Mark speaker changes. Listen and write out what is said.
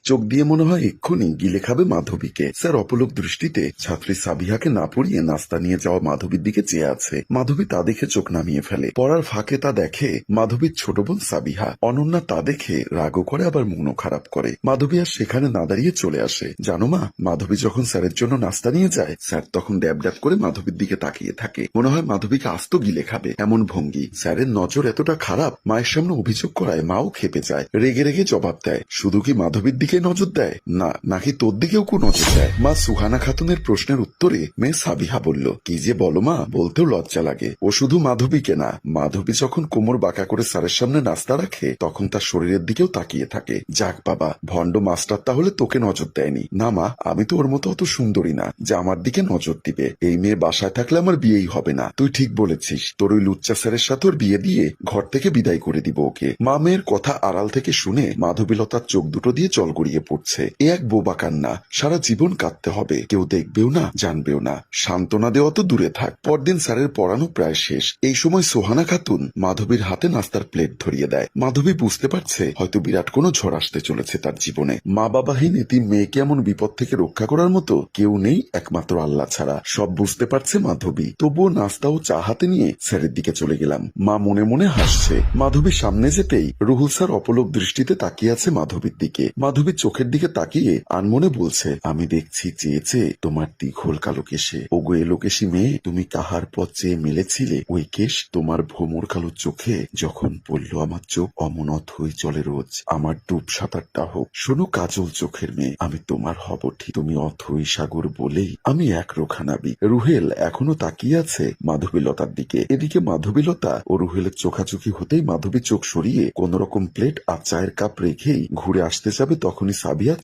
Speaker 1: চোখ দিয়ে মনে হয় এক্ষুনি গিলে খাবে মাধবীকে। স্যার অপলক দৃষ্টিতে ছাত্রী সাবিহাকে না পড়িয়ে নাস্তা নিয়ে যাওয়া মাধবীর দিকে চেয়ে আছে। মাধবী তা দেখে চোখ নামিয়ে ফেলে। পড়ার ফাঁকে তা দেখে মাধবীর ছোট বোন সাবিহা। অনন্যা তা দেখে রাগও করে আবার মনও খারাপ করে। মাধবী আর সেখানে না দাঁড়িয়ে চলে আসে। জানো মা, মাধবী যখন স্যারের জন্য নাস্তা নিয়ে যায়, স্যার তখন ড্যাব ড্যাব করে মাধবীর দিকে তাকিয়ে থাকে। মনে হয় মাধবীকে আস্ত গিলে খাবে এমন ভঙ্গি। স্যারের নজর এতটা খারাপ, মায়ের সামনে অভিযোগ করায় মাও খেপে যায়। রেগে রেগে জবাব দেয়, শুধু কি মাধবীর দিকে নজর দেয় না, নাকি তোর দিকেও কু নজর দেয়? মা সুহানা খাতুনের প্রশ্নের উত্তরে মেয়ে সাবিহা বলল, কি যে বলো মা, বলতেও লজ্জা লাগে। ও শুধু মাধবীকে না, মাধবী যখন কোমর বাঁকা করে স্যারের সামনে নাস্তা রাখে তখন তার শরীরের দিকেও তাকিয়ে থাকে। যাক বাবা, ভণ্ড মাস্টার তাহলে তোকে নজর দেয়নি। না মা, আমি তো ওর মতো অত সুন্দরী না যে আমার দিকে নজর দিবে। এই মেয়ে বাসায় থাকলে আমার বিয়েই হবে না। তুই ঠিক বলেছিস, তোর ওই লুচ্চা স্যারের সাথে ওর বিয়ে দিয়ে ঘর থেকে বিদায় করে দিব ওকে। মা মেয়ের কথা আড়াল থেকে শুনে মাধবীলতার চোখ দুটো দিয়ে জল গড়িয়ে পড়ছে। এ এক বোবা কান্না, সারা জীবন কাঁদতে হবে, কেউ দেখবেও না জানবেও না। সান্ত্বনা দেওয়া তো দূরে থাক। পরদিন স্যারের পড়ানো প্রায় শেষ। এই সময় সোহানা খাতুন মাধবীর হাতে নাস্তার প্লেট ধরিয়ে দেয়। মাধবী বুঝতে পারছে হয়তো বিরাট কোনো ঝড় আসতে চলেছে তার জীবনে। মা বাবাহীন এতিম মেয়েকে এমন বিপদ থেকে রক্ষা করার মতো কেউ নেই একমাত্র আল্লাহ ছাড়া। সব বুঝতে পারছে মাধবী। তবুও নাস্তা ও চা হাতে নিয়ে স্যারের দিকে চলে গেলাম। মা মনে মনে হাসছে। মাধবী সামনে যেতেই রুহুল স্যার অপলক দৃষ্টিতে তাকিয়ে আছে মাধবীর দিকে। মাধবীর চোখের দিকে তাকিয়ে আনমনে বলছে, আমি দেখছি চেয়েছে তোমার দীঘল কালো কেশে। ওগো এলো কেশি মেয়ে, তুমি কাহার পথ চেয়ে মেলেছিলে ওই কেশ তোমার ভোমর কালো চোখে যখন পড়ল আমার চোখ অমন অথই চলে রোজ। আমার ডুব সাঁতারটা হোক, শোনো কাজল চোখের মেয়ে, আমি তোমার হব ঠিক। তুমি অথই সাগর বলেই আমি এক রোখানাবি। রুহেল এখনো তাকিয়ে আছে মাধবীলতার দিকে। এদিকে মাধবীলতা ও রুহেলের চোখাচোখি হতেই মাধবী চোখ সরিয়ে কোন রকম প্লেট আর চায়ের কাপ রেখেই ঘুরে আসতে যাবে, তখনই সাবিয়া